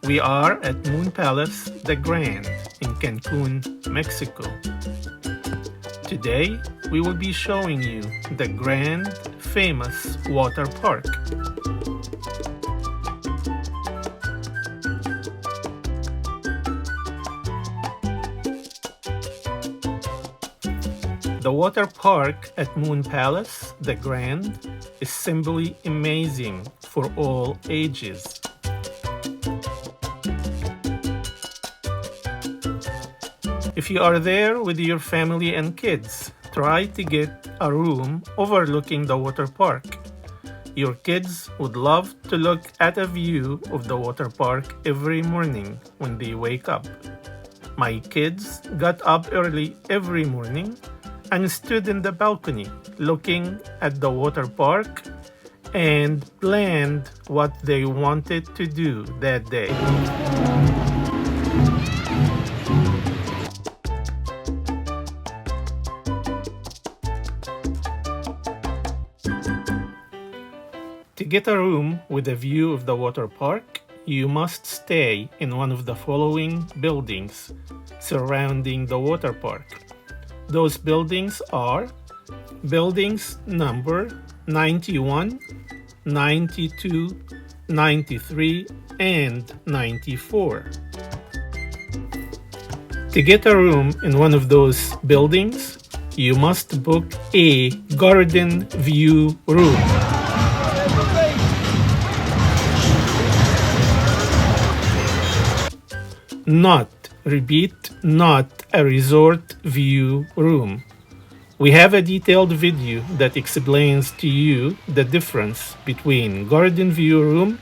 We are at Moon Palace The Grand in Cancun, Mexico. Today, we will be showing you the grand, famous water park. The water park at Moon Palace The Grand is simply amazing for all ages. If you are there with your family and kids, try to get a room overlooking the water park. Your kids would love to look at a view of the water park every morning when they wake up. My kids got up early every morning and stood in the balcony looking at the water park and planned what they wanted to do that day. To get a room with a view of the water park, you must stay in one of the following buildings surrounding the water park. Those buildings are buildings number 91, 92, 93, and 94. To get a room in one of those buildings, you must book a garden view room. Not a resort view room. We have a detailed video that explains to you the difference between garden view room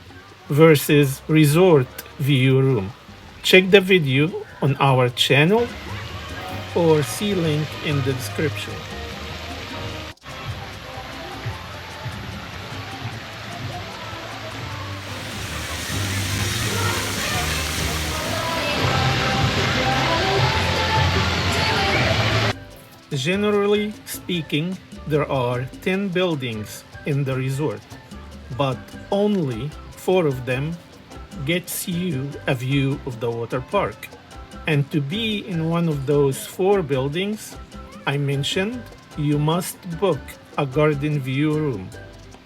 versus resort view room. Check the video on our channel or see link in the description. Generally speaking, there are 10 buildings in the resort, but only 4 of them gets you a view of the water park. And to be in one of those 4 buildings I mentioned, you must book a garden view room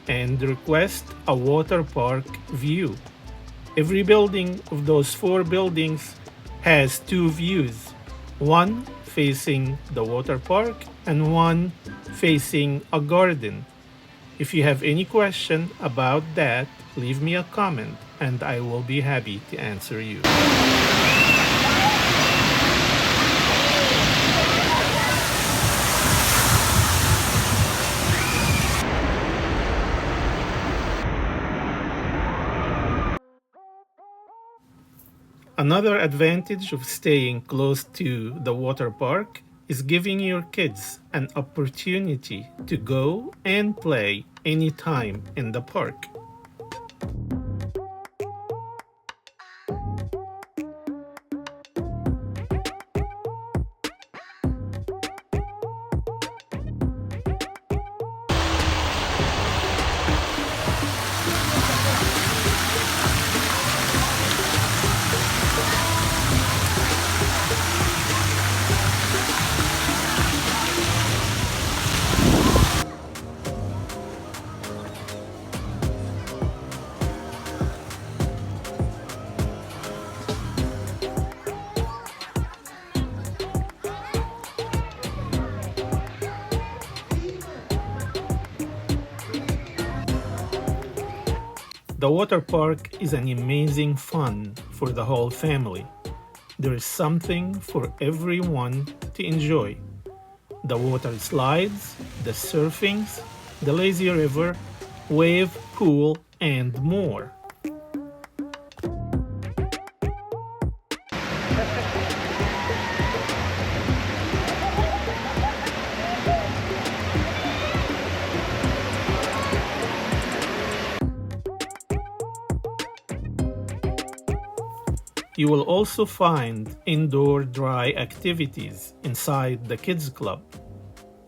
and request a water park view. Every building of those 4 buildings has 2 views, one facing the water park and one facing a garden. If you have any question about that, leave me a comment and I will be happy to answer you. Another advantage of staying close to the water park is giving your kids an opportunity to go and play anytime in the park. The water park is an amazing fun for the whole family. There is something for everyone to enjoy. The water slides, the surfings, the lazy river, wave pool, and more. You will also find indoor dry activities inside the kids club.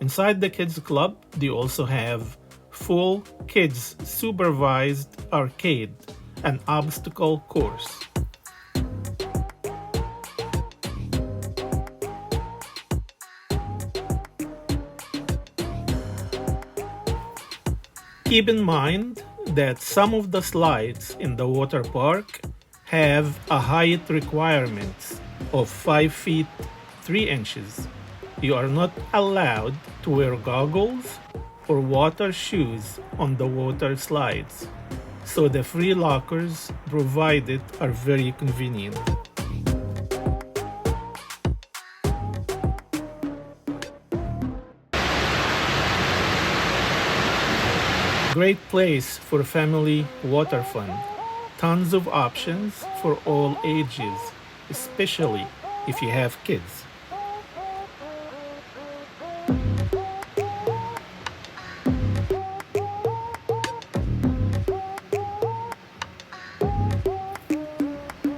Inside the kids club, they also have full kids supervised arcade and obstacle course. Keep in mind that some of the slides in the water park have a height requirement of 5 feet 3 inches. You are not allowed to wear goggles or water shoes on the water slides, so the free lockers provided are very convenient. Great place for family water fun. Tons of options for all ages, especially if you have kids.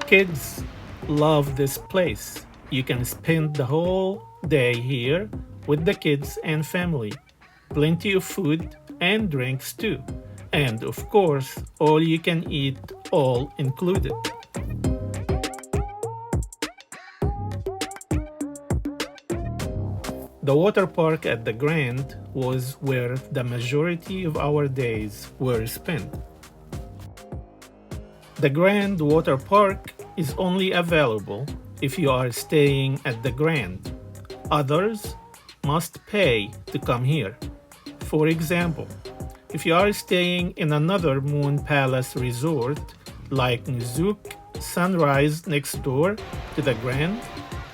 Kids love this place. You can spend the whole day here with the kids and family. Plenty of food and drinks too. And of course, all you can eat, all included. The water park at the Grand was where the majority of our days were spent. The Grand Water Park is only available if you are staying at the Grand. Others must pay to come here. For example, if you are staying in another Moon Palace resort like Nizuc, Sunrise next door to the Grand,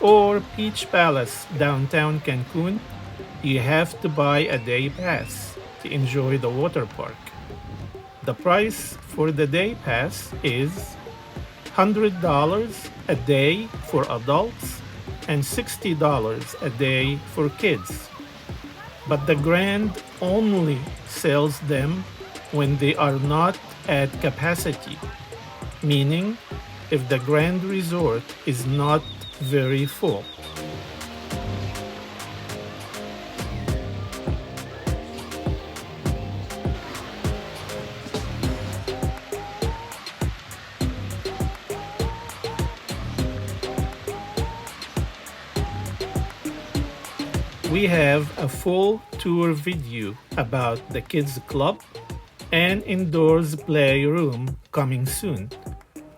or Peach Palace downtown Cancun, you have to buy a day pass to enjoy the water park. The price for the day pass is $100 a day for adults and $60 a day for kids. But the Grand only sells them when they are not at capacity, meaning if the Grand Resort is not very full. We have a full tour video about the kids club and indoors playroom coming soon.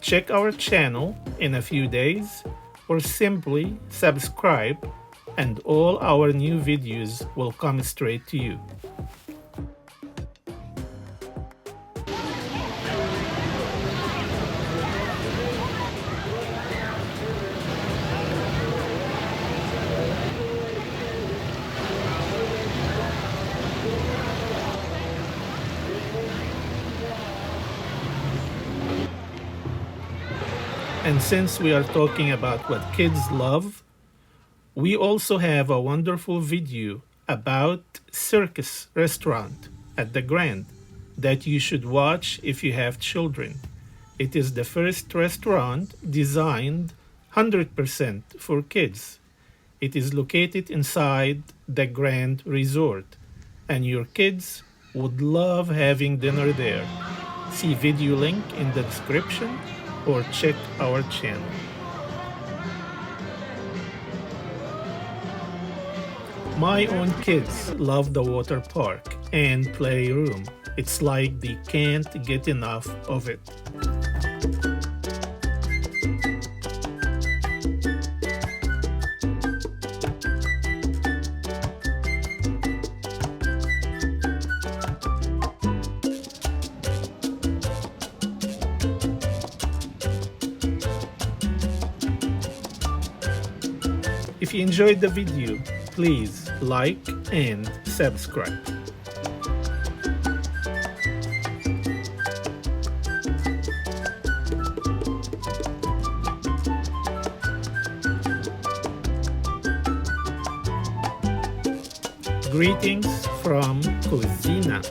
Check our channel in a few days or simply subscribe and all our new videos will come straight to you. And since we are talking about what kids love, we also have a wonderful video about Circus Restaurant at the Grand that you should watch if you have children. It is the first restaurant designed 100% for kids. It is located inside the Grand Resort, and your kids would love having dinner there. See video link in the description or check our channel. My own kids love the water park and playroom. It's like they can't get enough of it. If you enjoyed the video, please like and subscribe. Greetings from Cozina.